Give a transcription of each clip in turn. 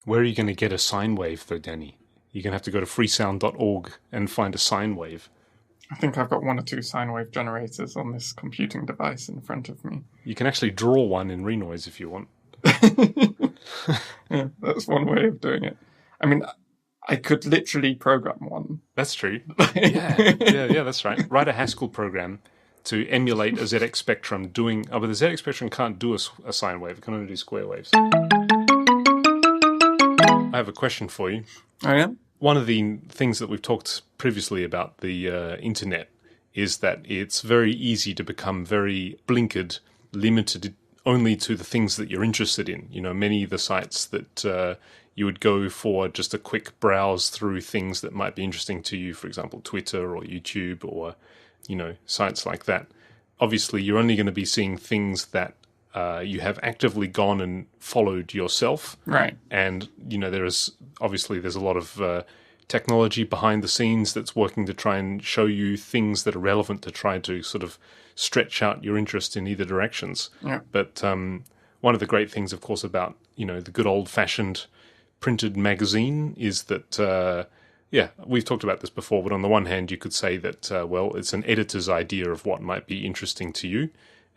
Where are you going to get a sine wave, though, Danny? You're going to have to go to freesound.org and find a sine wave. I think I've got 1 or 2 sine wave generators on this computing device in front of me. You can actually draw one in Renoise if you want. Yeah, that's one way of doing it. I mean, I could literally program one. That's true. Yeah, that's right. Write a Haskell program to emulate a ZX Spectrum doing... Oh, but the ZX Spectrum can't do a sine wave. It can only do square waves. I have a question for you. Oh, yeah? One of the things that we've talked previously about the internet is that it's very easy to become very blinkered, limited only to the things that you're interested in. You know, many of the sites that you would go for just a quick browse through things that might be interesting to you, for example, Twitter or YouTube or, you know, sites like that. Obviously, you're only going to be seeing things that you have actively gone and followed yourself. Right. And, you know, there's a lot of technology behind the scenes that's working to try and show you things that are relevant to try to sort of stretch out your interest in either directions. Yeah. But one of the great things, of course, about, you know, the good old-fashioned printed magazine is that, we've talked about this before, but on the one hand, you could say that, it's an editor's idea of what might be interesting to you,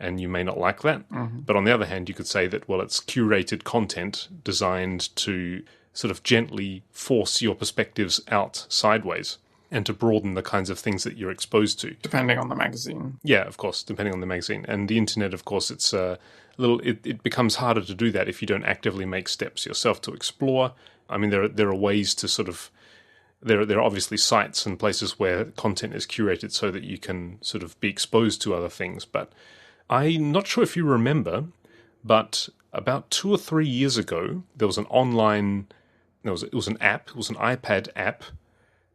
and you may not like that. Mm-hmm. But on the other hand, you could say that, well, it's curated content designed to sort of gently force your perspectives out sideways and to broaden the kinds of things that you're exposed to. Depending on the magazine. Yeah, of course, depending on the magazine. And the internet, of course, it's it becomes harder to do that if you don't actively make steps yourself to explore. I mean, there are ways to sort of... There are obviously sites and places where content is curated so that you can sort of be exposed to other things, but I'm not sure if you remember, but about 2 or 3 years ago, there was an online... It was an app. It was an iPad app.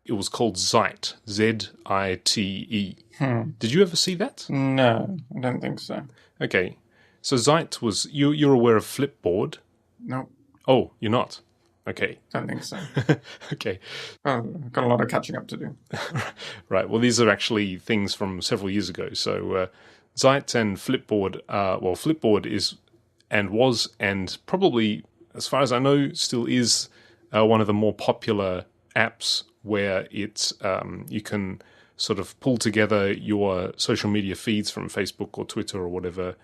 It was called Zite. Z-I-T-E. Did you ever see that? No, I don't think so. Okay. So Zite was... You're aware of Flipboard? No. Oh, you're not? Okay. Don't think so. Okay. I've got a lot of catching up to do. Right. Well, these are actually things from several years ago. So Zite and Flipboard... Flipboard is and was and probably, as far as I know, still is one of the more popular apps where it's you can sort of pull together your social media feeds from Facebook or Twitter or whatever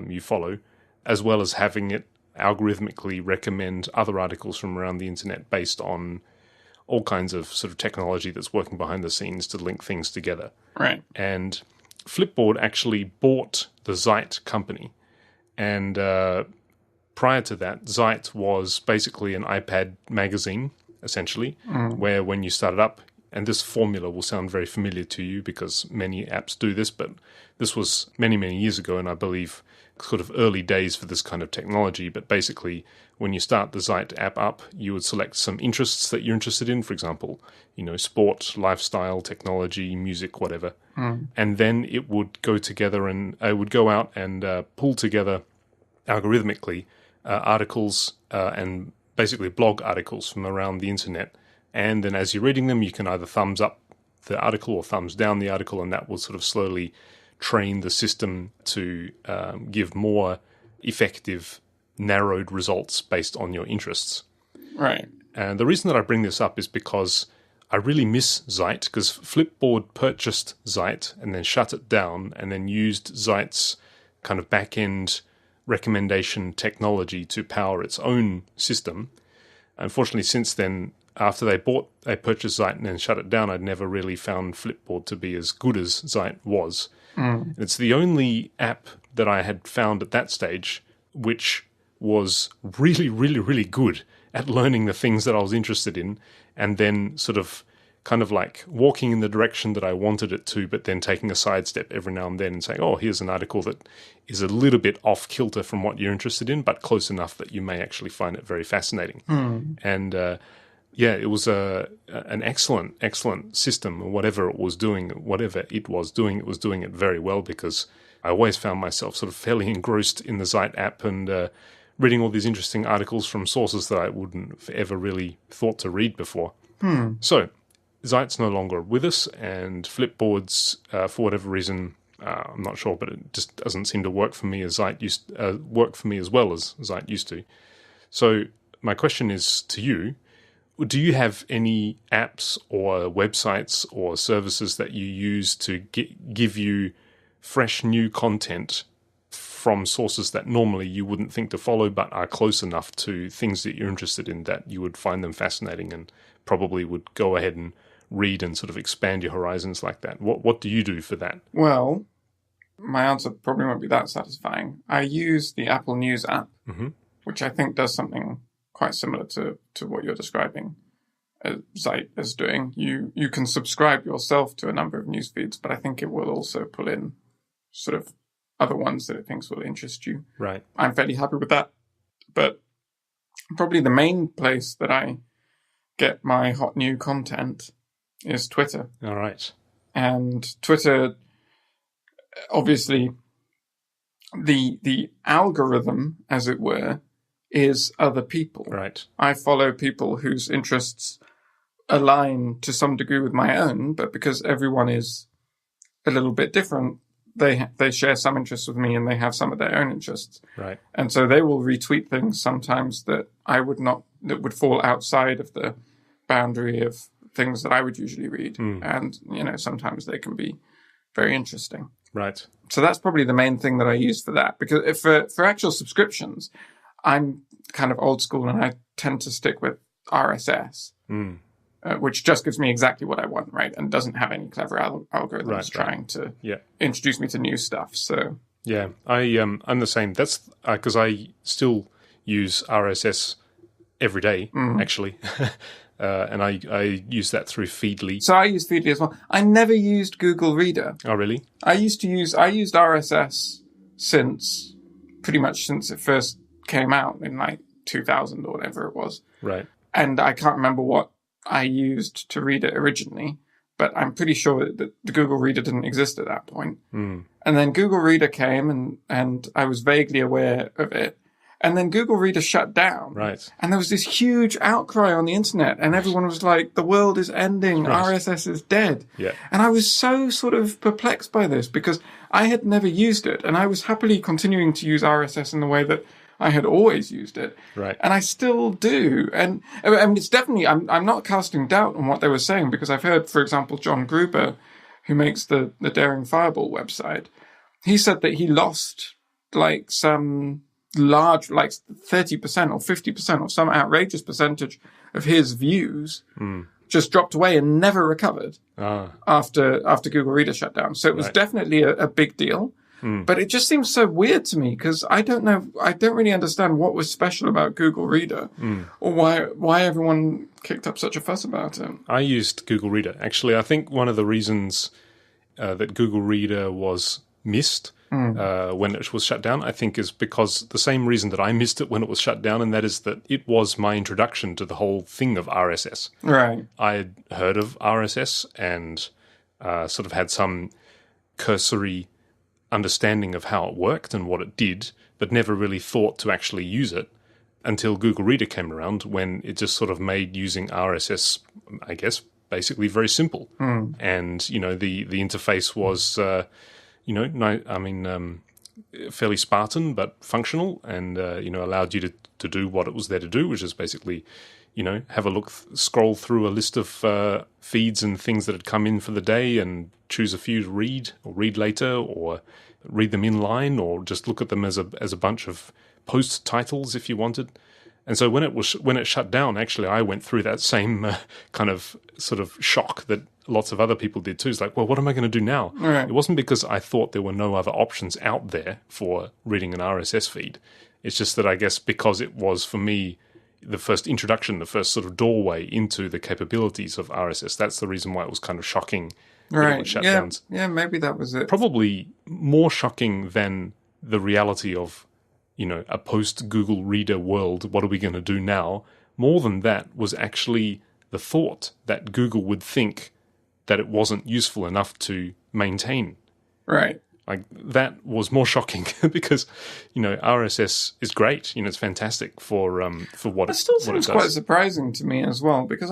you follow, as well as having it algorithmically recommend other articles from around the internet based on all kinds of sort of technology that's working behind the scenes to link things together. Right. And Flipboard actually bought the Zite company. And prior to that, Zite was basically an iPad magazine, essentially, where when you started up, and this formula will sound very familiar to you because many apps do this, but this was many, many years ago, and I believe sort of early days for this kind of technology. But basically, when you start the Zite app up, you would select some interests that you're interested in, for example, you know, sport, lifestyle, technology, music, whatever. And then it would go together and it would go out and pull together algorithmically articles and basically blog articles from around the internet. And then as you're reading them, you can either thumbs up the article or thumbs down the article, and that will sort of slowly train the system to give more effective, narrowed results based on your interests. Right. And the reason that I bring this up is because I really miss Zite, because Flipboard purchased Zite and then shut it down and then used Zite's kind of back-end recommendation technology to power its own system. Unfortunately, since then, after they purchased Zite and then shut it down, I'd never really found Flipboard to be as good as Zite was. It's the only app that I had found at that stage which was really, really, really good at learning the things that I was interested in, and then sort of kind of like walking in the direction that I wanted it to, but then taking a sidestep every now and then and saying, oh, here's an article that is a little bit off kilter from what you're interested in, but close enough that you may actually find it very fascinating. And it was an excellent system. Whatever it was doing, it was doing it very well, because I always found myself sort of fairly engrossed in the Zite app and reading all these interesting articles from sources that I wouldn't have ever really thought to read before. So Zite's no longer with us, and Flipboard's, for whatever reason, I'm not sure, but it just doesn't seem to work for me as well as Zite used to. So my question is to you. Do you have any apps or websites or services that you use to give you fresh new content from sources that normally you wouldn't think to follow but are close enough to things that you're interested in that you would find them fascinating and probably would go ahead and read and sort of expand your horizons like that? What do you do for that? Well, my answer probably won't be that satisfying. I use the Apple News app, which I think does something quite similar to what you're describing Zeit is doing. You can subscribe yourself to a number of news feeds, but I think it will also pull in sort of other ones that it thinks will interest you. Right. I'm fairly happy with that. But probably the main place that I get my hot new content is Twitter. All right. And Twitter, obviously, the algorithm, as it were, is other people. Right. I follow people whose interests align to some degree with my own, but because everyone is a little bit different, they share some interests with me and they have some of their own interests. Right. And so they will retweet things sometimes that that would fall outside of the boundary of things that I would usually read. And, sometimes they can be very interesting. Right. So that's probably the main thing that I use for that. Because if for actual subscriptions, I'm kind of old school and I tend to stick with RSS, which just gives me exactly what I want, right? And doesn't have any clever algorithms trying to introduce me to new stuff. So yeah, I'm the same. That's because I still use RSS every day, actually. And I use that through Feedly. So I use Feedly as well. I never used Google Reader. Oh, really? I used RSS pretty much since it first came out in like 2000 or whatever it was. Right. And I can't remember what I used to read it originally, but I'm pretty sure that the Google Reader didn't exist at that point. And then Google Reader came and I was vaguely aware of it. And then Google Reader shut down. Right. And there was this huge outcry on the internet and everyone was like, the world is ending. Right. RSS is dead. Yeah. And I was so sort of perplexed by this because I had never used it and I was happily continuing to use RSS in the way that I had always used it. Right. And I still do. And I mean, it's definitely, I'm not casting doubt on what they were saying because I've heard, for example, John Gruber, who makes the Daring Fireball website, he said that he lost like some large, like 30% or 50% or some outrageous percentage of his views just dropped away and never recovered after Google Reader shut down. So it was definitely a big deal. But it just seems so weird to me because I don't really understand what was special about Google Reader or why everyone kicked up such a fuss about it. I used Google Reader. Actually, I think one of the reasons that Google Reader was missed when it was shut down, I think is because the same reason that I missed it when it was shut down, and that is that it was my introduction to the whole thing of RSS. Right. I had heard of RSS and sort of had some cursory understanding of how it worked and what it did, but never really thought to actually use it until Google Reader came around, when it just sort of made using RSS, I guess, basically very simple. And, the interface was, fairly Spartan but functional and, allowed you to do what it was there to do, which is basically, have a look, scroll through a list of feeds and things that had come in for the day and choose a few to read or read later or read them in line or just look at them as a bunch of post titles if you wanted. And so when it shut down, actually, I went through that same kind of sort of shock that lots of other people did too. It's like, well, what am I going to do now? Right. It wasn't because I thought there were no other options out there for reading an RSS feed. It's just that I guess because it was, for me, the first introduction, the first sort of doorway into the capabilities of RSS. That's the reason why it was kind of shocking. Right. Shutdowns. Yeah, maybe that was it. Probably more shocking than the reality of, a post-Google Reader world. What are we going to do now? More than that was actually the thought that Google would think that it wasn't useful enough to maintain. Right. Like, that was more shocking because, RSS is great. It's fantastic for what it does. It still seems quite surprising to me as well because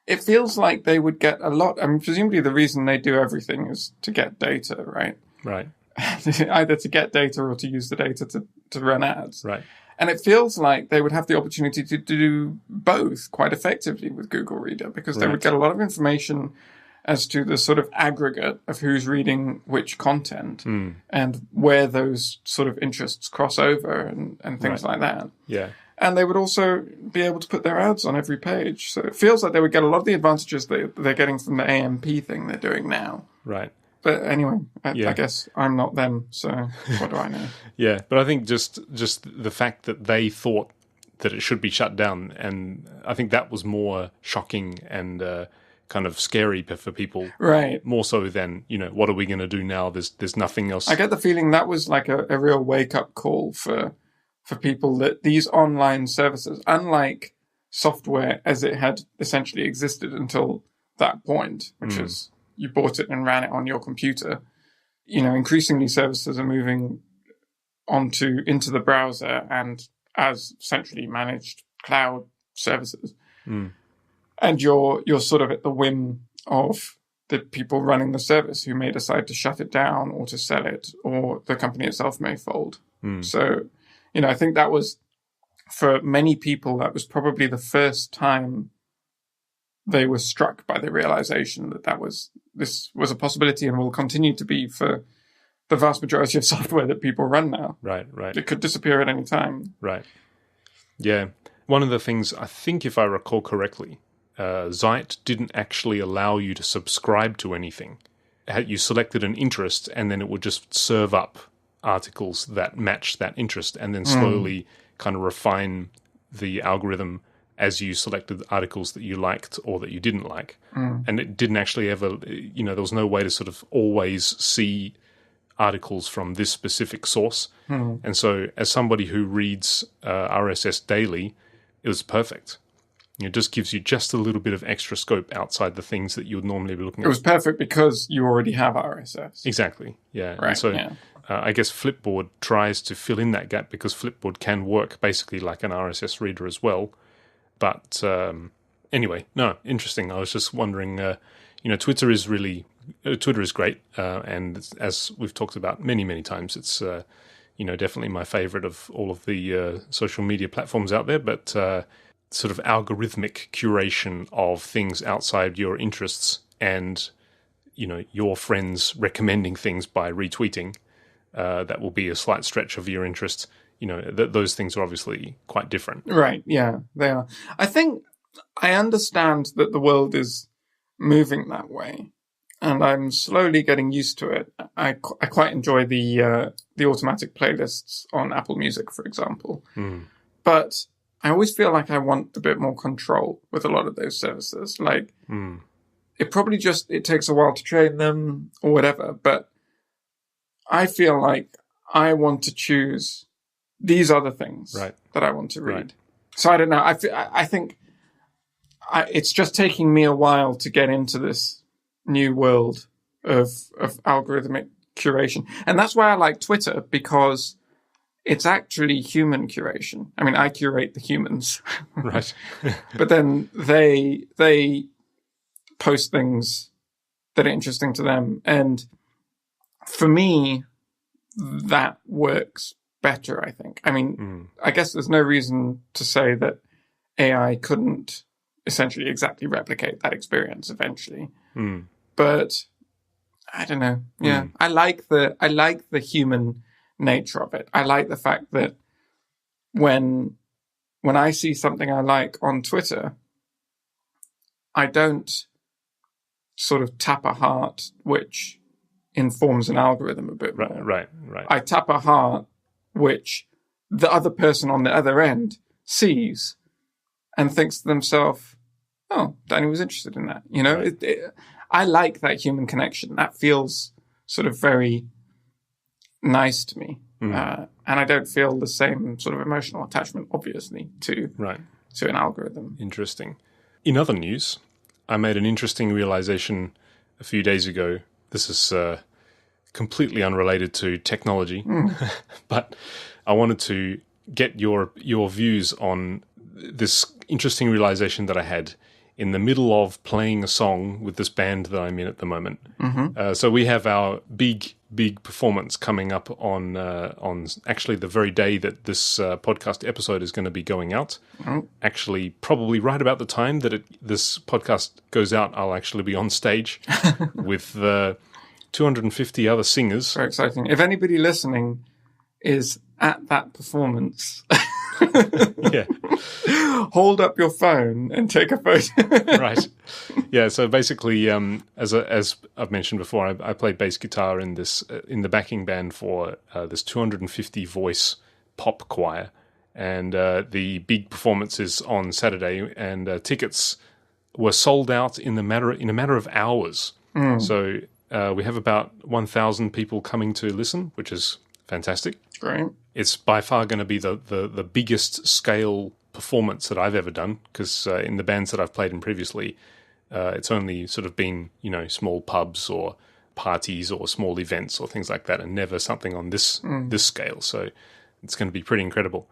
it feels like they would get a lot. Presumably the reason they do everything is to get data, right? Right. Either to get data or to use the data to run ads. Right. And it feels like they would have the opportunity to do both quite effectively with Google Reader, because they would get a lot of information as to the sort of aggregate of who's reading which content and where those sort of interests cross over and things like that. Yeah. And they would also be able to put their ads on every page. So it feels like they would get a lot of the advantages that they're getting from the AMP thing they're doing now. Right. But anyway, I guess I'm not them, so what do I know? Yeah, but I think just the fact that they thought that it should be shut down, and I think that was more shocking and kind of scary for people. Right. More so than, what are we going to do now? There's nothing else. I get the feeling that was like a real wake-up call for people, that these online services, unlike software as it had essentially existed until that point, which is you bought it and ran it on your computer, increasingly services are moving into the browser and as centrally managed cloud services. And you're sort of at the whim of the people running the service, who may decide to shut it down or to sell it, or the company itself may fold. So, I think that was, for many people, that was probably the first time they were struck by the realization that this was a possibility and will continue to be for the vast majority of software that people run now. Right. It could disappear at any time. Right. Yeah. One of the things, I think if I recall correctly, Zeit didn't actually allow you to subscribe to anything. You selected an interest, and then it would just serve up articles that matched that interest, and then slowly kind of refine the algorithm as you selected articles that you liked or that you didn't like. And it didn't actually ever, there was no way to sort of always see articles from this specific source. And so as somebody who reads RSS daily, it was perfect. It just gives you just a little bit of extra scope outside the things that you would normally be looking at. It was perfect because you already have RSS. Exactly, yeah. Right, and so I guess Flipboard tries to fill in that gap, because Flipboard can work basically like an RSS reader as well. But anyway, no, interesting. I was just wondering, Twitter is great. And as we've talked about many, many times, it's, definitely my favorite of all of the social media platforms out there. But sort of algorithmic curation of things outside your interests and, your friends recommending things by retweeting, that will be a slight stretch of your interest. Those things are obviously quite different. Right, yeah, they are. I think I understand that the world is moving that way, and I'm slowly getting used to it. I quite enjoy the automatic playlists on Apple Music, for example. But I always feel like I want a bit more control with a lot of those services. Like, it probably it takes a while to train them or whatever, but I feel like I want to choose these other things that I want to read. Right. So I don't know. I think it's just taking me a while to get into this new world of algorithmic curation. And that's why I like Twitter, because it's actually human curation. I mean, I curate the humans. Right. But then they post things that are interesting to them. And for me, that works better, I think. I mean, I guess there's no reason to say that AI couldn't essentially exactly replicate that experience eventually. But I don't know. Yeah. I like the human nature of it. I like the fact that when I see something I like on Twitter, I don't sort of tap a heart, which informs an algorithm a bit more. Right. I tap a heart which the other person on the other end sees and thinks to themselves, oh, Dani was interested in that. I like that human connection. That feels sort of very nice to me. And I don't feel the same sort of emotional attachment, obviously, to an algorithm. Interesting. In other news, I made an interesting realization a few days ago. This is completely unrelated to technology, but I wanted to get your views on this interesting realization that I had in the middle of playing a song with this band that I'm in at the moment. So we have our big performance coming up on actually the very day that this podcast episode is going to be going out. Actually, probably right about the time that this podcast goes out, I'll actually be on stage with 250 other singers. Very exciting. If anybody listening is at that performance... Yeah. Hold up your phone and take a photo. Right. Yeah, so basically, as I've mentioned before, I played bass guitar in the backing band for this 250 voice pop choir, and the big performance is on Saturday, and tickets were sold out in a matter of hours. So we have about 1,000 people coming to listen, which is fantastic. Great. It's by far going to be the biggest scale performance that I've ever done, because in the bands that I've played in previously, it's only sort of been, small pubs or parties or small events or things like that, and never something on this scale. So it's going to be pretty incredible.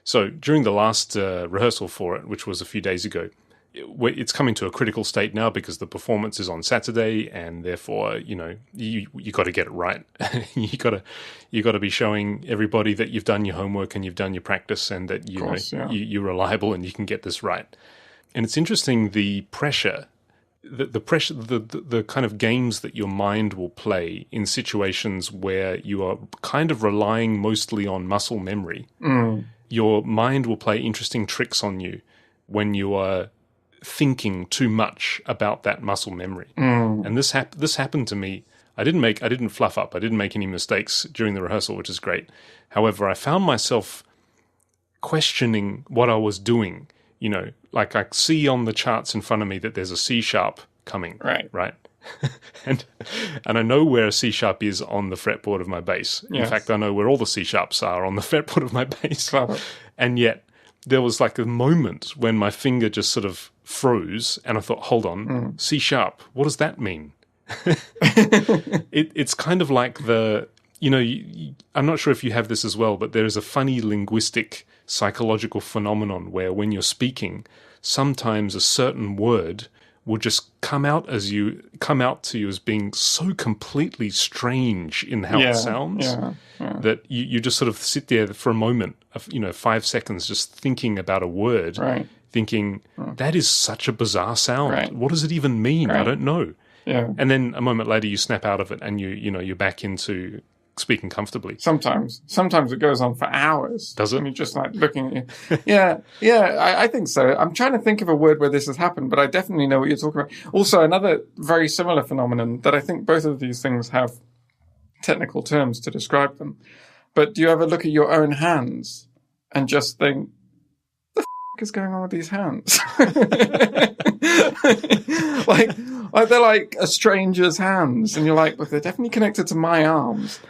So during the last rehearsal for it, which was a few days ago, it's coming to a critical state now because the performance is on Saturday, and therefore, you got to get it right. you got to be showing everybody that you've done your homework and you've done your practice, and that you're reliable and you can get this right. And it's interesting, the pressure, the kind of games that your mind will play in situations where you are kind of relying mostly on muscle memory. Your mind will play interesting tricks on you when you are thinking too much about that muscle memory. And this happened to me. I didn't fluff up. I didn't make any mistakes during the rehearsal, which is great. However, I found myself questioning what I was doing. Like I see on the charts in front of me that there's a C sharp coming. Right. and I know where a C sharp is on the fretboard of my bass. Yes. In fact, I know where all the C sharps are on the fretboard of my bass. And yet there was like a moment when my finger just sort of froze, and I thought, hold on, C sharp, what does that mean? It's kind of like I'm not sure if you have this as well, but there is a funny linguistic psychological phenomenon where when you're speaking, sometimes a certain word will just come out to you as being so completely strange in how it sounds that you just sort of sit there for a moment, 5 seconds, just thinking about a word, thinking, that is such a bizarre sound. What does it even mean? I don't know. And then a moment later you snap out of it and you're back into speaking comfortably. Sometimes it goes on for hours. Does it? And you're just like looking at you. I think so. I'm trying to think of a word where this has happened, but I definitely know what you're talking about. Also, another very similar phenomenon that I think both of these things have technical terms to describe them. But do you ever look at your own hands and just think, the is going on with these hands? like they're like a stranger's hands, and you're like, well, they're definitely connected to my arms.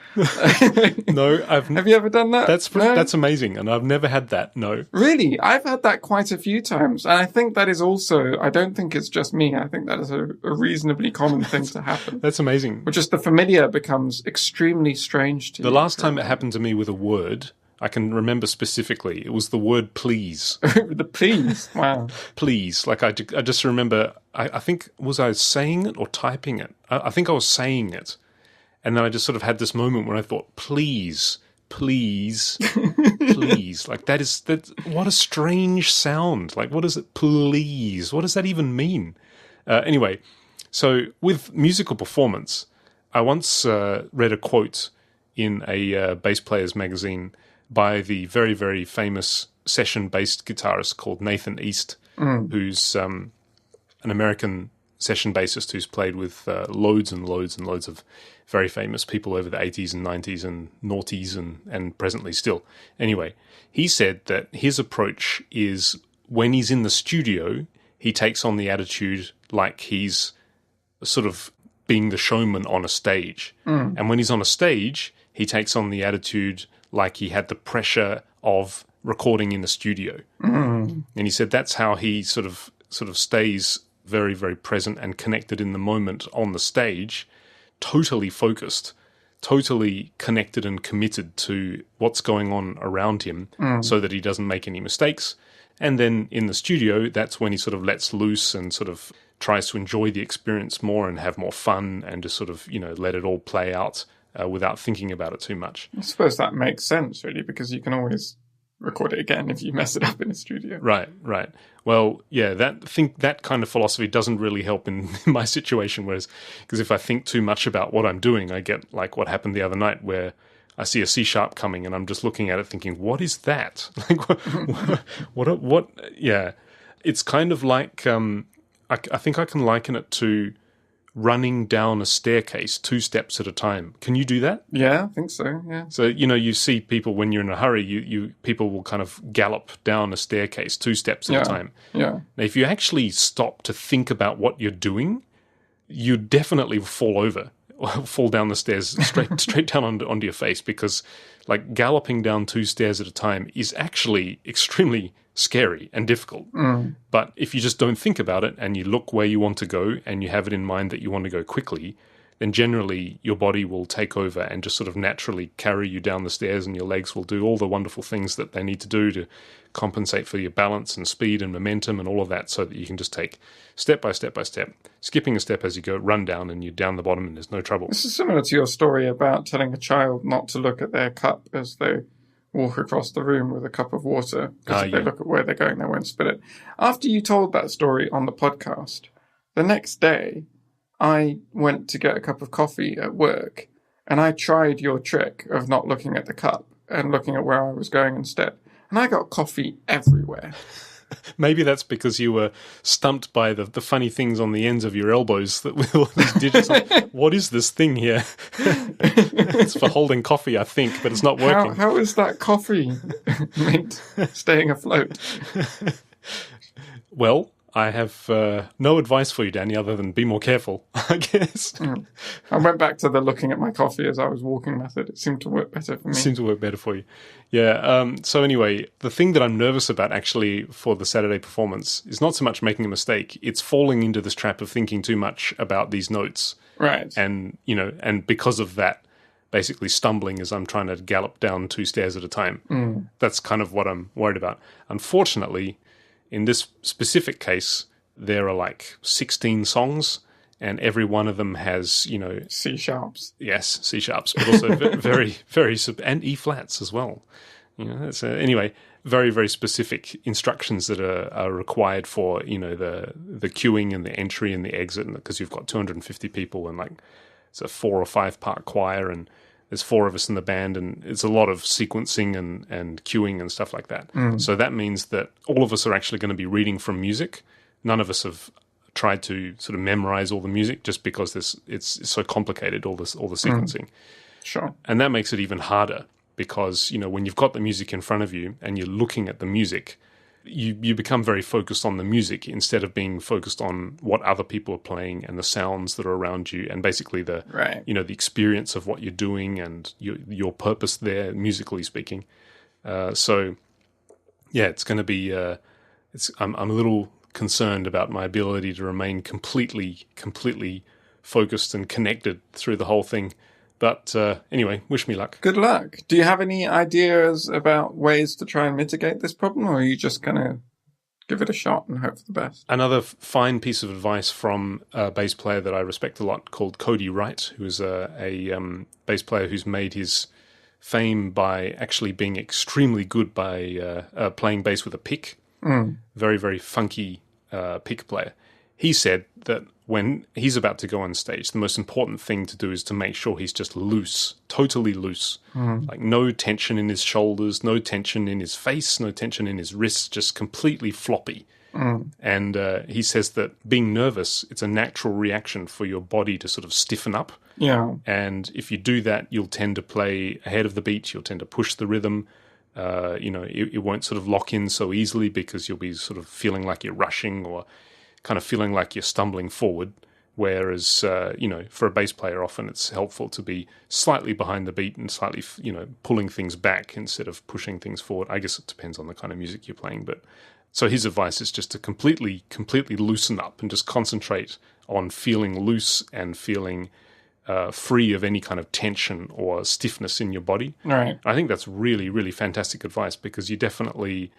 No, have you ever done that? That's amazing, and I've never had that. No, really, I've had that quite a few times, and I think that is also, I don't think it's just me. I think that is a reasonably common thing to happen. That's amazing. Which is the familiar becomes extremely strange to you. The last time it happened to me with a word, I can remember specifically, it was the word please. The please, wow. Please, like I just remember, I think, was I saying it or typing it? I think I was saying it. And then I just sort of had this moment where I thought, please, please, please. Like what a strange sound. Like, what is it? Please. What does that even mean? Anyway, so with musical performance, I once read a quote in a bass player's magazine by the very, very famous session-based guitarist called Nathan East, who's an American session bassist who's played with loads and loads and loads of very famous people over the 80s and 90s and noughties and presently still. Anyway, he said that his approach is when he's in the studio, he takes on the attitude like he's sort of being the showman on a stage. And when he's on a stage, he takes on the attitude like he had the pressure of recording in the studio. And he said that's how he sort of stays very, very present and connected in the moment on the stage, totally focused, totally connected and committed to what's going on around him, so that he doesn't make any mistakes And then in the studio, that's when he sort of lets loose and sort of tries to enjoy the experience more and have more fun and just sort of, let it all play out without thinking about it too much. I suppose that makes sense, really, because you can always record it again if you mess it up in a studio. Right. Well, yeah, that kind of philosophy doesn't really help in my situation, because if I think too much about what I'm doing, I get like what happened the other night where I see a C sharp coming and I'm just looking at it thinking, what is that? Like, what? Yeah, it's kind of like, I think I can liken it to running down a staircase 2 steps at a time. Can you do that? Yeah, I think so, yeah. So, you see people when you're in a hurry, people will kind of gallop down a staircase 2 steps at a time. Yeah. Now, if you actually stop to think about what you're doing, you definitely fall over, or fall down the stairs straight down onto your face, because like galloping down 2 stairs at a time is actually extremely scary and difficult. But if you just don't think about it and you look where you want to go and you have it in mind that you want to go quickly, then generally your body will take over and just sort of naturally carry you down the stairs, and your legs will do all the wonderful things that they need to do to compensate for your balance and speed and momentum and all of that, so that you can just take step by step by step, skipping a step as you go, run down, and you're down the bottom and there's no trouble. This is similar to your story about telling a child not to look at their cup as they walk across the room with a cup of water, because if they look at where they're going, they won't spill it. After you told that story on the podcast, the next day I went to get a cup of coffee at work, and I tried your trick of not looking at the cup and looking at where I was going instead. And I got coffee everywhere. Maybe that's because you were stumped by the funny things on the ends of your elbows that with all these digits. What is this thing here? It's for holding coffee, I think, but it's not working. How is that coffee staying afloat? Well, I have no advice for you, Dani, other than be more careful, I guess. I went back to the looking at my coffee as I was walking method. It seemed to work better for me. It seemed to work better for you. Yeah. So anyway, the thing that I'm nervous about actually for the Saturday performance is not so much making a mistake. It's falling into this trap of thinking too much about these notes. Right. And, and because of that, basically stumbling as I'm trying to gallop down 2 stairs at a time. That's kind of what I'm worried about. Unfortunately, in this specific case, there are like 16 songs, and every one of them has, C sharps. Yes, C sharps, but also very, very, and E flats as well. That's anyway, very, very specific instructions that are required for, the queuing and the entry and the exit, because you've got 250 people and like it's a 4 or 5 part choir, and there's 4 of us in the band, and it's a lot of sequencing and queuing and stuff like that. So that means that all of us are actually going to be reading from music. None of us have tried to sort of memorize all the music, just because it's so complicated, all the sequencing. Sure. And that makes it even harder, because, when you've got the music in front of you and you're looking at the music, you become very focused on the music instead of being focused on what other people are playing and the sounds that are around you, and basically the the experience of what you're doing and your purpose there, musically speaking. So yeah, it's going to be. I'm a little concerned about my ability to remain completely focused and connected through the whole thing. But anyway, wish me luck. Good luck. Do you have any ideas about ways to try and mitigate this problem, or are you just going to give it a shot and hope for the best? Another fine piece of advice from a bass player that I respect a lot called Cody Wright, who is a bass player who's made his fame by actually being extremely good by playing bass with a pick. Very, very funky pick player. He said that when he's about to go on stage, the most important thing to do is to make sure he's just loose, totally loose. Like no tension in his shoulders, no tension in his face, no tension in his wrists, just completely floppy. And he says that being nervous, it's a natural reaction for your body to sort of stiffen up. Yeah. And if you do that, you'll tend to play ahead of the beat, you'll tend to push the rhythm. It won't sort of lock in so easily, because you'll be sort of feeling like you're rushing or kind of feeling like you're stumbling forward, whereas, for a bass player, often it's helpful to be slightly behind the beat and slightly, pulling things back instead of pushing things forward. I guess it depends on the kind of music you're playing. But so his advice is just to completely loosen up and just concentrate on feeling loose and feeling free of any kind of tension or stiffness in your body. Right. I think that's really, really fantastic advice, because you definitely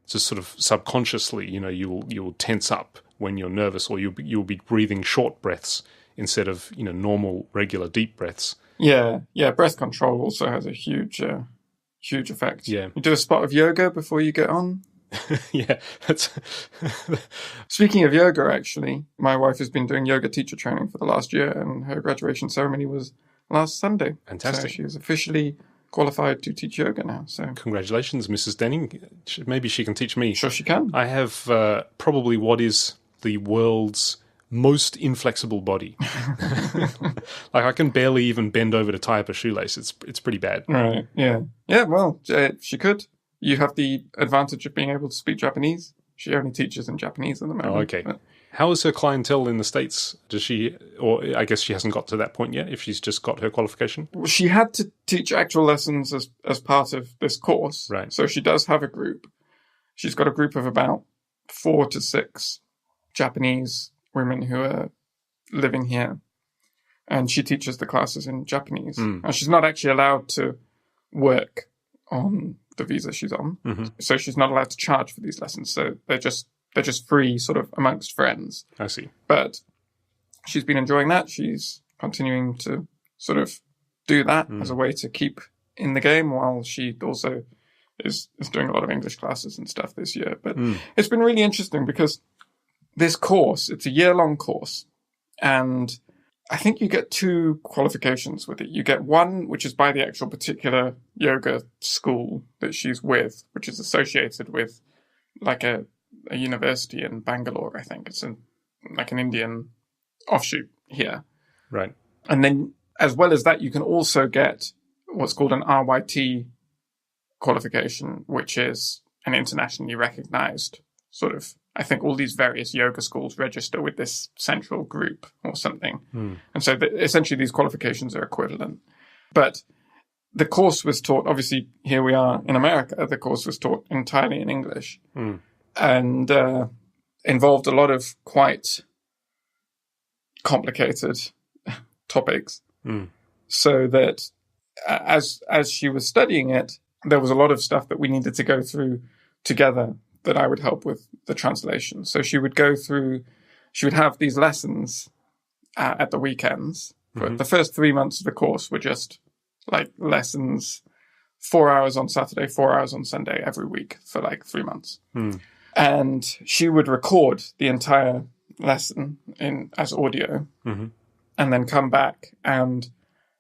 just sort of subconsciously, you'll tense up when you're nervous, or you'll be breathing short breaths instead of normal, regular deep breaths. Yeah. Breath control also has a huge effect. Yeah. You do a spot of yoga before you get on. Yeah, that's. Speaking of yoga, actually, my wife has been doing yoga teacher training for the last year, and her graduation ceremony was last Sunday. Fantastic. So she is officially qualified to teach yoga now. So Congratulations, Mrs. Dani. Maybe she can teach me. Sure she can. I have probably what is the world's most inflexible body. Like, I can barely even bend over to tie up a shoelace. It's pretty bad. Right, yeah. Yeah, well, she could. You have the advantage of being able to speak Japanese. She only teaches in Japanese at the moment. Oh, okay. But how is her clientele in the States? Does she, or I guess she hasn't got to that point yet, if she's just got her qualification? she had to teach actual lessons as part of this course. Right. So she does have a group. She's got a group of about 4 to 6 Japanese women who are living here. And she teaches the classes in Japanese. And she's not actually allowed to work on the visa she's on. So she's not allowed to charge for these lessons. So they're just free sort of amongst friends. I see. But she's been enjoying that. She's continuing to sort of do that as a way to keep in the game, while she also is doing a lot of English classes and stuff this year. But it's been really interesting because this course, it's a year-long course, and I think you get 2 qualifications with it. You get one, which is by the actual particular yoga school that she's with, which is associated with like a university in Bangalore, I think. It's like an Indian offshoot here. Right. And then, as well as that, you can also get what's called an RYT qualification, which is an internationally recognized sort of, I think all these various yoga schools register with this central group or something. And so essentially these qualifications are equivalent. But the course was taught, obviously here we are in America, the course was taught entirely in English and involved a lot of quite complicated topics. So that as she was studying it, there was a lot of stuff that we needed to go through together that I would help with the translation. So she would have these lessons at the weekends. But the first 3 months of the course were just like lessons, 4 hours on Saturday, 4 hours on Sunday every week for like 3 months. And she would record the entire lesson as audio and then come back, and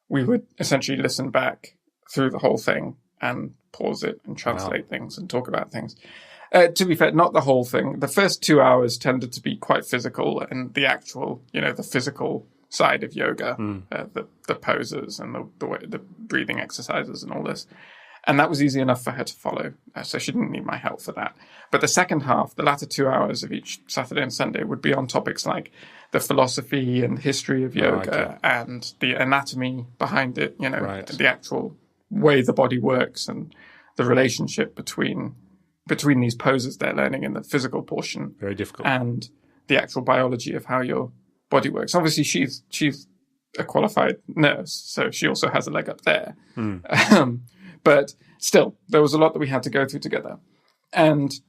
we would essentially listen back through the whole thing and pause it and translate things and talk about things. To be fair, not the whole thing. The first 2 hours tended to be quite physical, and the actual, the physical side of yoga, the poses and the breathing exercises and all this. And that was easy enough for her to follow. So she didn't need my help for that. But the second half, the latter 2 hours of each Saturday and Sunday, would be on topics like the philosophy and history of yoga and the anatomy behind it, the actual way the body works and the relationship between these poses they're learning in the physical portion. Very difficult. And the actual biology of how your body works. Obviously, she's a qualified nurse, so she also has a leg up there. But still, there was a lot that we had to go through together. And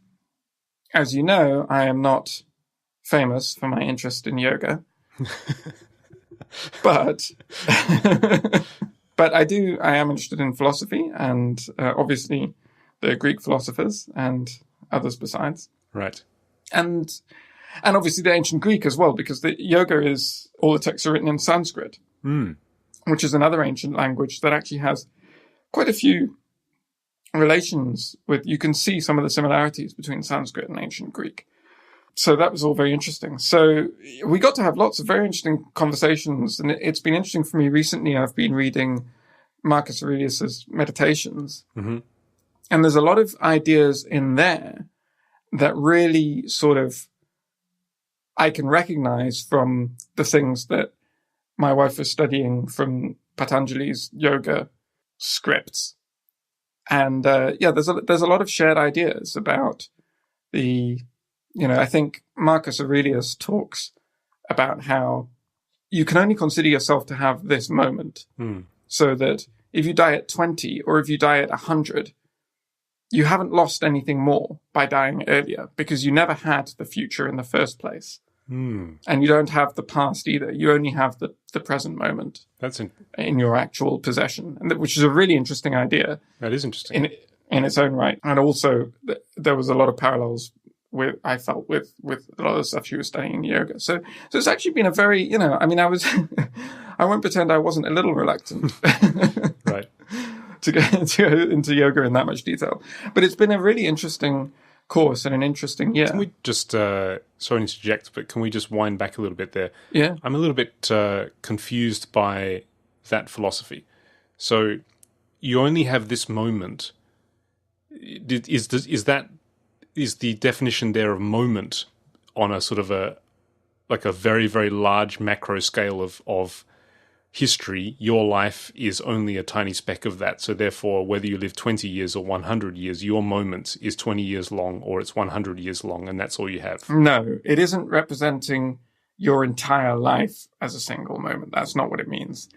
as you know, I am not famous for my interest in yoga. But I am interested in philosophy and obviously the Greek philosophers and others besides. Right. And obviously the ancient Greek as well, because the yoga all the texts are written in Sanskrit, which is another ancient language that actually has quite a few relations with, you can see some of the similarities between Sanskrit and ancient Greek. So that was all very interesting. So we got to have lots of very interesting conversations, and it's been interesting for me recently. I've been reading Marcus Aurelius's Meditations, and there's a lot of ideas in there that really sort of I can recognize from the things that my wife was studying from Patanjali's yoga scripts. And there's a lot of shared ideas about I think Marcus Aurelius talks about how you can only consider yourself to have this moment. So that if you die at 20 or if you die at 100, you haven't lost anything more by dying earlier because you never had the future in the first place. And you don't have the past either. You only have the present moment. That's in your actual possession, which is a really interesting idea. That is interesting. In its own right. And also, there was a lot of parallels I felt with a lot of the stuff she was studying in yoga. So it's actually been a very, I won't pretend I wasn't a little reluctant. Right. to go into yoga in that much detail. But it's been a really interesting course and an interesting year. Can we just, sorry to interject, but can we just wind back a little bit there? Yeah. I'm a little bit confused by that philosophy. So you only have this moment. Is the definition there of moment on a sort of a very, very large macro scale of history? Your life is only a tiny speck of that. So therefore, whether you live 20 years or 100 years, your moment is 20 years long or it's 100 years long, and that's all you have. No, it isn't representing your entire life as a single moment. That's not what it means.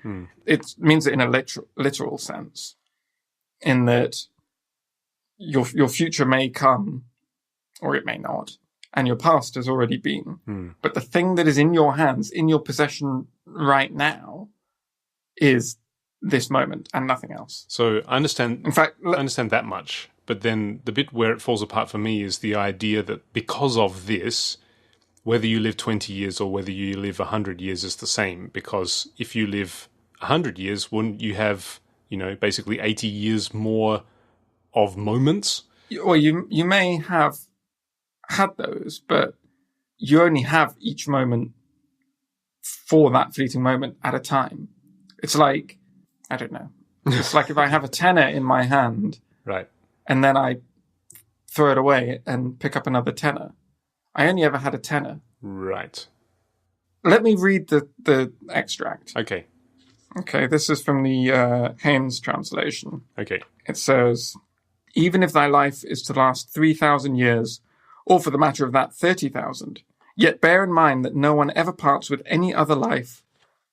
It means it in a literal sense, in that your future may come or it may not, and your past has already been. But the thing that is in your hands, in your possession right now, is this moment and nothing else. So I understand. In fact, I understand that much. But then the bit where it falls apart for me is the idea that because of this, whether you live 20 years or whether you live 100 years is the same. Because if you live 100 years, wouldn't you have, basically 80 years more of moments? Well, you may have had those, but you only have each moment for that fleeting moment at a time. It's like, I don't know. It's like if I have a tenner in my hand, right, and then I throw it away and pick up another tenner. I only ever had a tenner. Right. Let me read the extract. Okay, this is from the Haynes translation. Okay. It says, even if thy life is to last 3,000 years, or for the matter of that 30,000, yet bear in mind that no one ever parts with any other life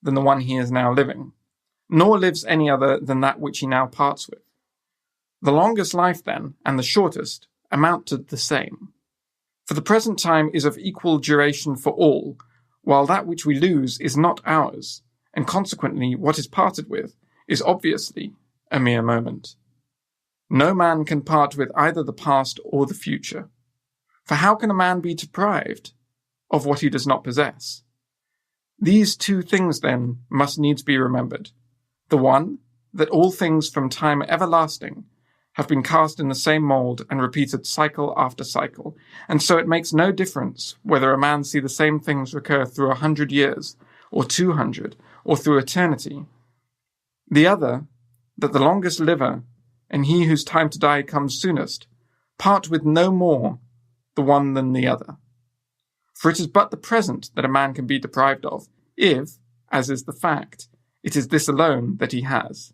than the one he is now living, nor lives any other than that which he now parts with. The longest life, then, and the shortest, amount to the same. For the present time is of equal duration for all, while that which we lose is not ours, and consequently what is parted with is obviously a mere moment. No man can part with either the past or the future. For how can a man be deprived of what he does not possess? These two things, then, must needs be remembered. The one, that all things from time everlasting have been cast in the same mould and repeated cycle after cycle, and so it makes no difference whether a man see the same things recur through 100 years, or 200, or through eternity. The other, that the longest liver, and he whose time to die comes soonest, part with no more the one than the other. For it is but the present that a man can be deprived of, if, as is the fact, it is this alone that he has.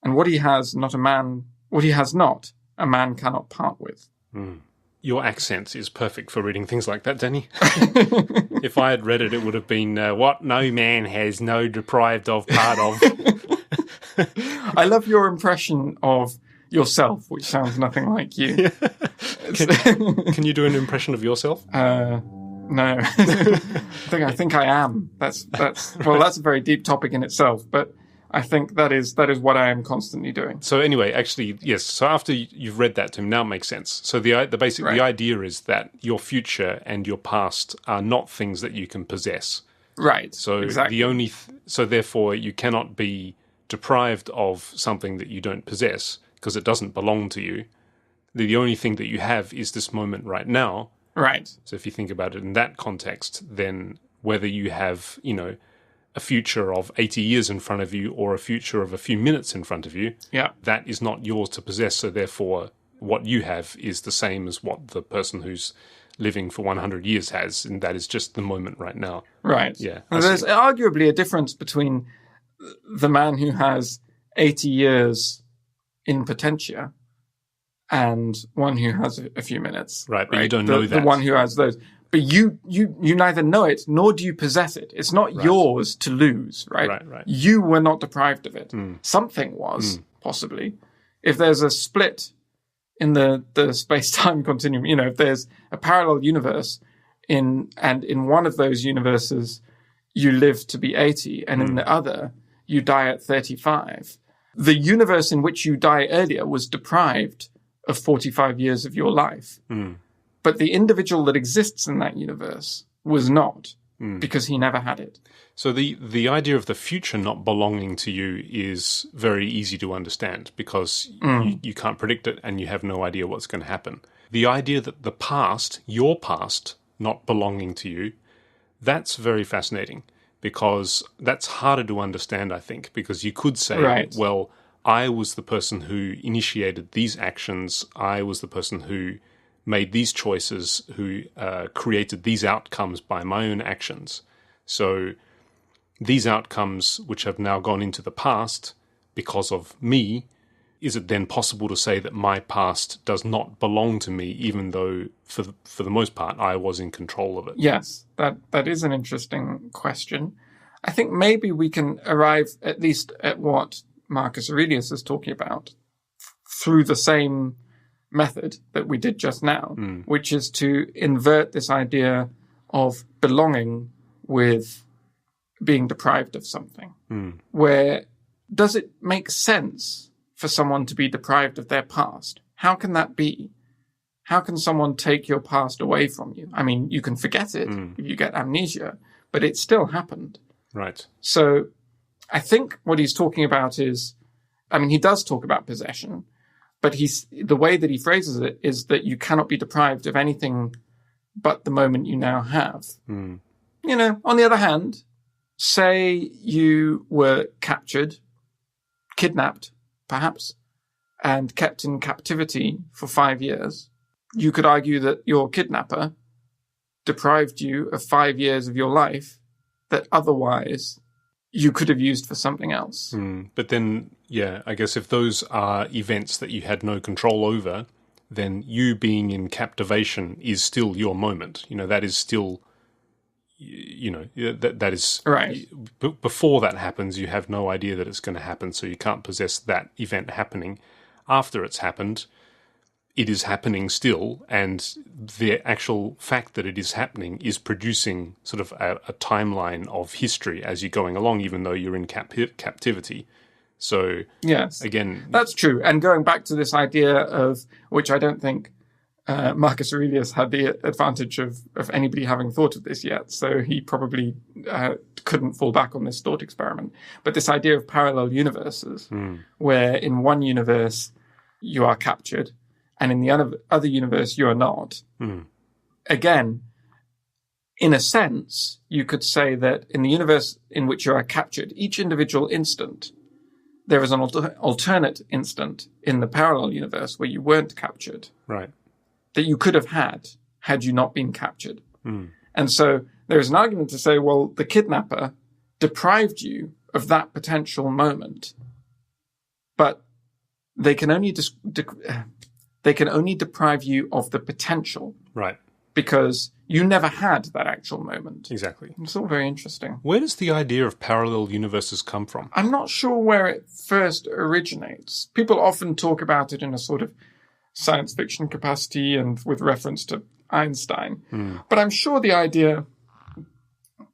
And what he has not, a man cannot part with. Your accent is perfect for reading things like that, Dani. If I had read it, it would have been, what no man has no deprived of part of. I love your impression of yourself, which sounds nothing like you. Yeah. Can you do an impression of yourself? No. I think I am. That's a very deep topic in itself, but I think that is what I am constantly doing. So anyway, actually, yes. So after you've read that to him, now it makes sense. So the idea is that your future and your past are not things that you can possess. Right. So exactly. So therefore you cannot be deprived of something that you don't possess because it doesn't belong to you. The only thing that you have is this moment right now. Right. So if you think about it in that context, then whether you have, a future of 80 years in front of you or a future of a few minutes in front of you, that is not yours to possess. So therefore, what you have is the same as what the person who's living for 100 years has, and that is just the moment right now. Right. Yeah. And there's arguably a difference between the man who has 80 years in potentia and one who has a few minutes. Right, but you don't know that. The one who has those. But you neither know it, nor do you possess it. It's not yours to lose, right? Right. You were not deprived of it. Something was, possibly. If there's a split in the space-time continuum. You know, if there's a parallel universe in one of those universes you live to be 80, and in the other you die at 35. The universe in which you die earlier was deprived of 45 years of your life. But the individual that exists in that universe was not, because he never had it. So the idea of the future not belonging to you is very easy to understand, because you can't predict it and you have no idea what's going to happen. The idea that the past, your past, not belonging to you, that's very fascinating, because that's harder to understand, I think, because you could say, well, I was the person who initiated these actions, I was the person who made these choices, who created these outcomes by my own actions. So these outcomes, which have now gone into the past because of me, is it then possible to say that my past does not belong to me, even though, for the most part, I was in control of it? Yes, that is an interesting question. I think maybe we can arrive at least at what Marcus Aurelius is talking about through the same method that we did just now, which is to invert this idea of belonging with being deprived of something. Where does it make sense for someone to be deprived of their past? How can that be? How can someone take your past away from you? I mean, you can forget it if you get amnesia, but it still happened. Right. So I think what he's talking about is, I mean, he does talk about possession, but the way that he phrases it is that you cannot be deprived of anything but the moment you now have. You know, on the other hand, say you were captured, kidnapped, perhaps, and kept in captivity for 5 years. You could argue that your kidnapper deprived you of 5 years of your life that otherwise you could have used for something else. But then, yeah, I guess if those are events that you had no control over, then you being in captivation is still your moment. You know, that is still, you know, that is... Right. Before that happens, you have no idea that it's going to happen, so you can't possess that event happening. After it's happened, it is happening still, and the actual fact that it is happening is producing sort of a timeline of history as you're going along, even though you're in captivity. So, yes, again... That's true. And going back to this idea of, which I don't think Marcus Aurelius had the advantage of anybody having thought of this yet, so he probably couldn't fall back on this thought experiment. But this idea of parallel universes, where in one universe you are captured, and in the other universe you are not. Again, in a sense, you could say that in the universe in which you are captured, each individual instant, there is an alternate instant in the parallel universe where you weren't captured. Right. That you could have had you not been captured. And so there is an argument to say, well, the kidnapper deprived you of that potential moment, but they can only deprive you of the potential. Right. Because you never had that actual moment. Exactly. It's all very interesting. Where does the idea of parallel universes come from? I'm not sure where it first originates. People often talk about it in a sort of science fiction capacity and with reference to Einstein. But I'm sure the idea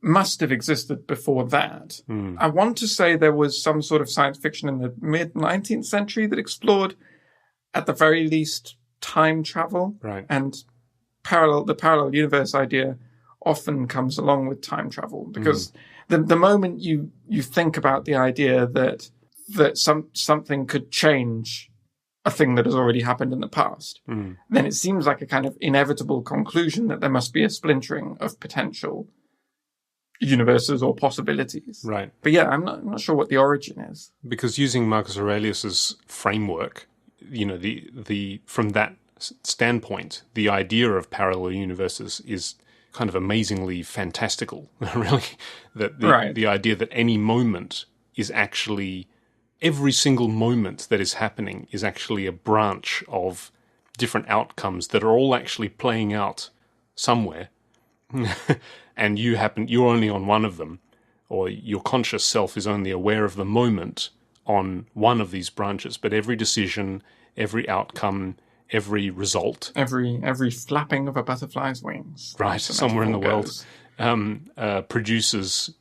must have existed before that. I want to say there was some sort of science fiction in the mid-19th century that explored, at the very least, time travel. Right. And the parallel universe idea often comes along with time travel, because the moment you think about the idea that something could change a thing that has already happened in the past, then it seems like a kind of inevitable conclusion that there must be a splintering of potential universes or possibilities. Right. But yeah, I'm not sure what the origin is. Because using Marcus Aurelius's framework, you know, the from that standpoint, the idea of parallel universes is kind of amazingly fantastical, really. That the idea that any moment is actually, every single moment that is happening is actually a branch of different outcomes that are all actually playing out somewhere. And you're only on one of them, or your conscious self is only aware of the moment on one of these branches, but every decision, every outcome, every result. Every flapping of a butterfly's wings. Right, somewhere in the goes. world, produces,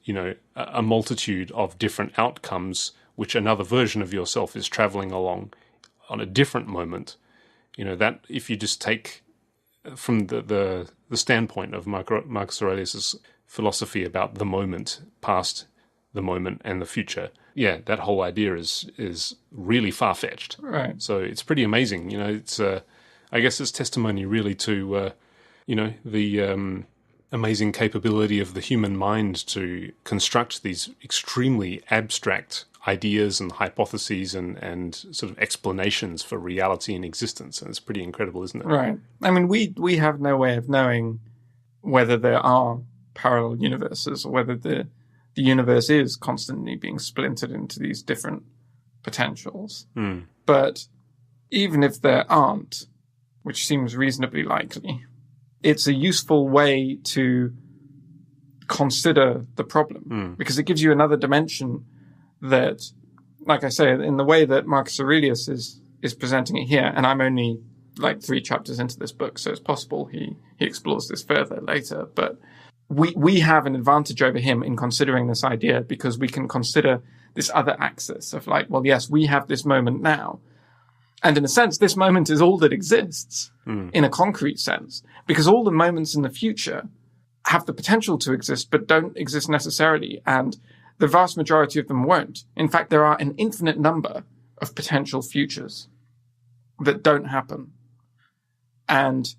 a multitude of different outcomes, which another version of yourself is traveling along on a different moment. That if you just take from the standpoint of Marcus Aurelius's philosophy about the moment, past, the moment, and the future, that whole idea is really far-fetched. Right. So it's pretty amazing. It's I guess it's testimony really to the amazing capability of the human mind to construct these extremely abstract ideas and hypotheses and sort of explanations for reality and existence. And it's pretty incredible, isn't it? Right. I mean, we have no way of knowing whether there are parallel universes or whether the universe is constantly being splintered into these different potentials. But even if there aren't, which seems reasonably likely, it's a useful way to consider the problem because it gives you another dimension that, like I say, in the way that Marcus Aurelius is presenting it here, and I'm only like 3 chapters into this book, so it's possible he explores this further later, but we have an advantage over him in considering this idea because we can consider this other axis of like, well, yes, we have this moment now. And in a sense, this moment is all that exists in a concrete sense, because all the moments in the future have the potential to exist, but don't exist necessarily. And the vast majority of them won't. In fact, there are an infinite number of potential futures that don't happen. And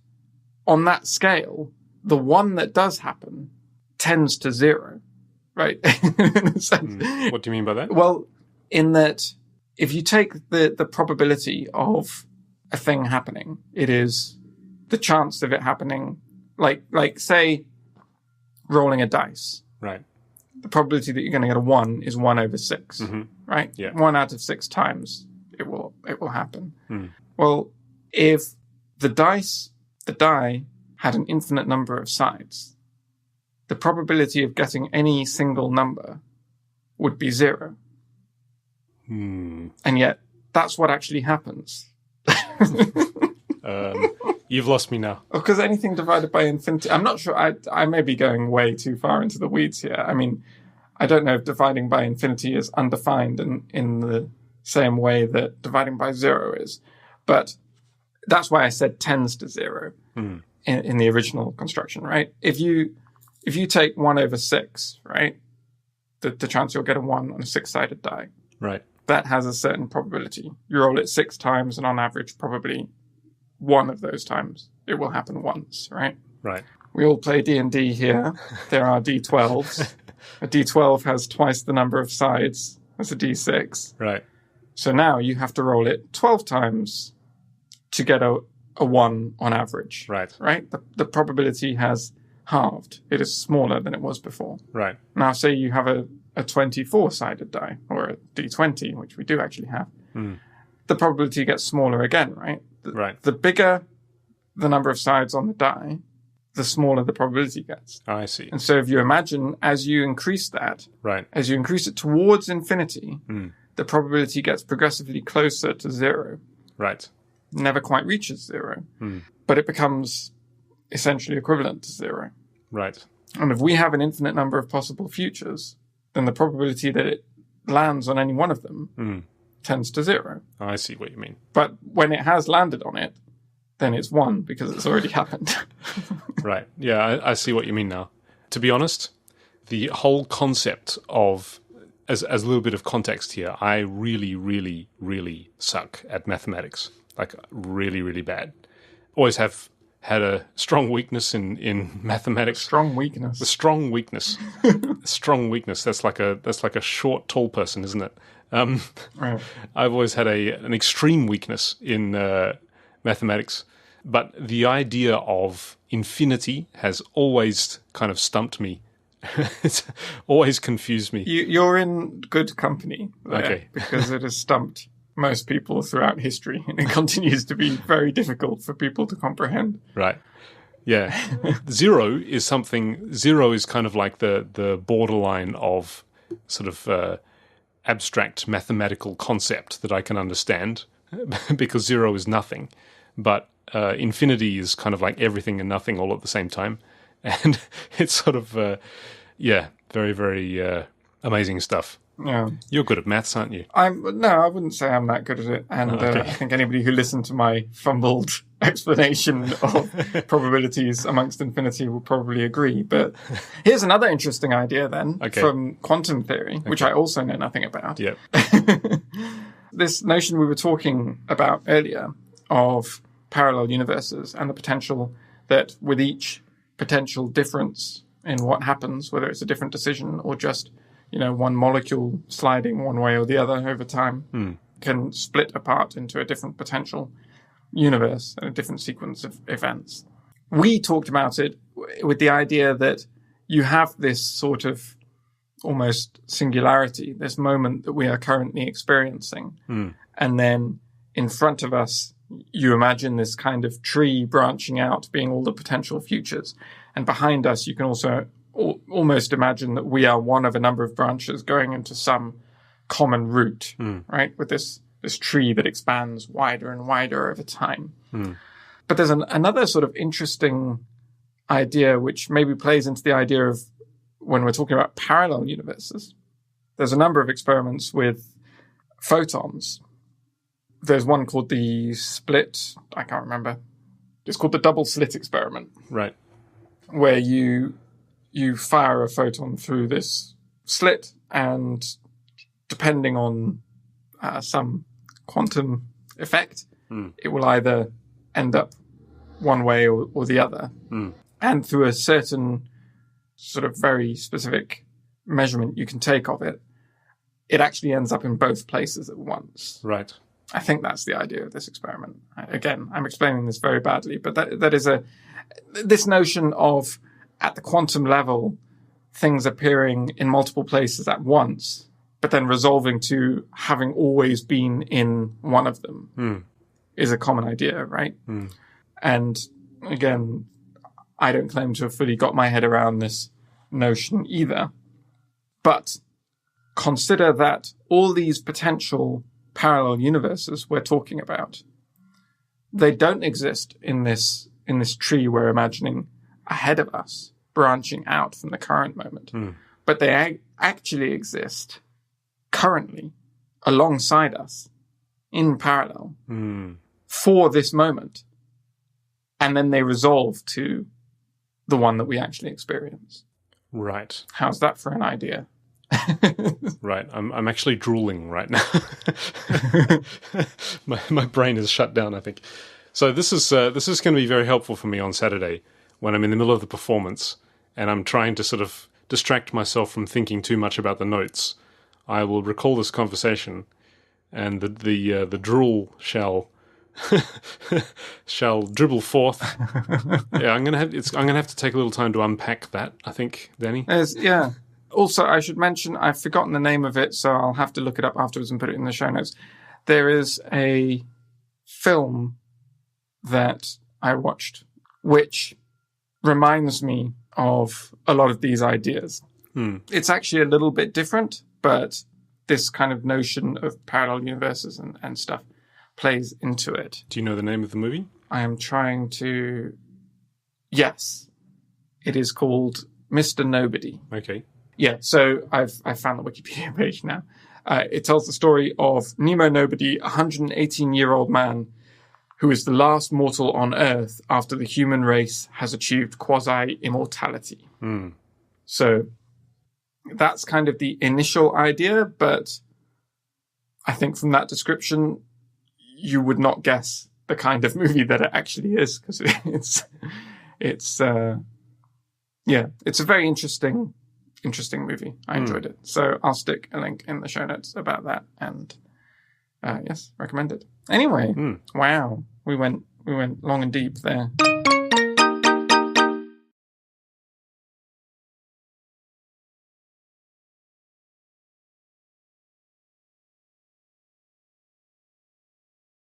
on that scale, the one that does happen tends to zero, right? In a sense. What do you mean by that? Well, in that if you take the probability of a thing happening, it is the chance of it happening, like say, rolling a dice. Right. The probability that you're going to get a 1 is 1 over 6, right? Yeah. 1 out of 6 times it will happen. Well, if the die had an infinite number of sides, the probability of getting any single number would be 0. And yet, that's what actually happens. You've lost me now. Because anything divided by infinity... I'm not sure... I may be going way too far into the weeds here. I mean, I don't know if dividing by infinity is undefined in the same way that dividing by 0 is. But that's why I said tends to 0 in the original construction, right? If you take 1 over 6, right, the chance you'll get a 1 on a 6-sided die. Right. That has a certain probability. You roll it 6 times, and on average, probably 1 of those times it will happen once, right? Right. We all play D&D here. There are D12s. A D12 has twice the number of sides as a D6. Right. So now you have to roll it 12 times to get a 1 on average. Right. Right? The probability has halved. It is smaller than it was before. Right. Now, say you have a 24-sided die, or a D20, which we do actually have. The probability gets smaller again, right? Right. The bigger the number of sides on the die, the smaller the probability gets. I see. And so if you imagine, as you increase that, Right. as you increase it towards infinity, the probability gets progressively closer to 0. Right. Never quite reaches 0. But it becomes essentially equivalent to 0. Right. And if we have an infinite number of possible futures, then the probability that it lands on any one of them tends to 0. I see what you mean. But when it has landed on it, then it's 1 because it's already happened. Right. Yeah, I see what you mean now. To be honest, the whole concept of, as a little bit of context here, I really, really, really suck at mathematics. Like, really, really bad. Always have had a strong weakness in mathematics. Strong weakness. The strong weakness. Strong weakness. That's like a short, tall person, isn't it? Right. I've always had an extreme weakness in mathematics, but the idea of infinity has always kind of stumped me. It's always confused me. You're in good company there, Okay. because it has stumped most people throughout history, and it continues to be very difficult for people to comprehend. Right. Yeah. Zero is kind of like the borderline of sort of abstract mathematical concept that I can understand, because 0 is nothing. but infinity is kind of like everything and nothing all at the same time. And it's sort of, very, very amazing stuff. Yeah. You're good at maths, aren't you? No, I wouldn't say I'm that good at it. And I think anybody who listened to my fumbled explanation of probabilities amongst infinity will probably agree. But here's another interesting idea then from quantum theory, which I also know nothing about. Yeah. This notion we were talking about earlier of parallel universes and the potential that with each potential difference in what happens, whether it's a different decision or just one molecule sliding one way or the other over time, can split apart into a different potential universe and a different sequence of events. We talked about it with the idea that you have this sort of almost singularity, this moment that we are currently experiencing. And then in front of us, you imagine this kind of tree branching out, being all the potential futures. And behind us, you can also almost imagine that we are one of a number of branches going into some common root, right? With this tree that expands wider and wider over time. But there's another sort of interesting idea, which maybe plays into the idea of when we're talking about parallel universes. There's a number of experiments with photons. There's one called the split, I can't remember. It's called the double slit experiment. Right. Where you fire a photon through this slit, and depending on some quantum effect, it will either end up one way or the other. And through a certain sort of very specific measurement you can take of it, it actually ends up in both places at once. Right. I think that's the idea of this experiment. Again, I'm explaining this very badly, but that is this notion of, at the quantum level, things appearing in multiple places at once, but then resolving to having always been in one of them is a common idea, right? And again, I don't claim to have fully got my head around this notion either. But consider that all these potential parallel universes we're talking about, they don't exist in this tree we're imagining ahead of us, branching out from the current moment. But they actually exist currently alongside us in parallel for this moment. And then they resolve to the one that we actually experience. Right. How's that for an idea? Right. I'm actually drooling right now. my brain is shut down, I think. So this is going to be very helpful for me on Saturday when I'm in the middle of the performance and I'm trying to sort of distract myself from thinking too much about the notes. I will recall this conversation, and the drool shall dribble forth. Yeah, I'm gonna have to take a little time to unpack that, I think, Dani. Yeah. Also, I should mention, I've forgotten the name of it, so I'll have to look it up afterwards and put it in the show notes. There is a film that I watched, which reminds me of a lot of these ideas. It's actually a little bit different, but this kind of notion of parallel universes and stuff plays into it. Do you know the name of the movie? I am trying to... Yes. It is called Mr. Nobody. Okay. Yeah, so I've found the Wikipedia page now. It tells the story of Nemo Nobody, a 118-year-old man who is the last mortal on Earth after the human race has achieved quasi-immortality. So that's kind of the initial idea, but I think from that description, you would not guess the kind of movie that it actually is, because it's a very interesting movie. I enjoyed it. So I'll stick a link in the show notes about that, and yes, recommend it. Anyway, wow, we went long and deep there.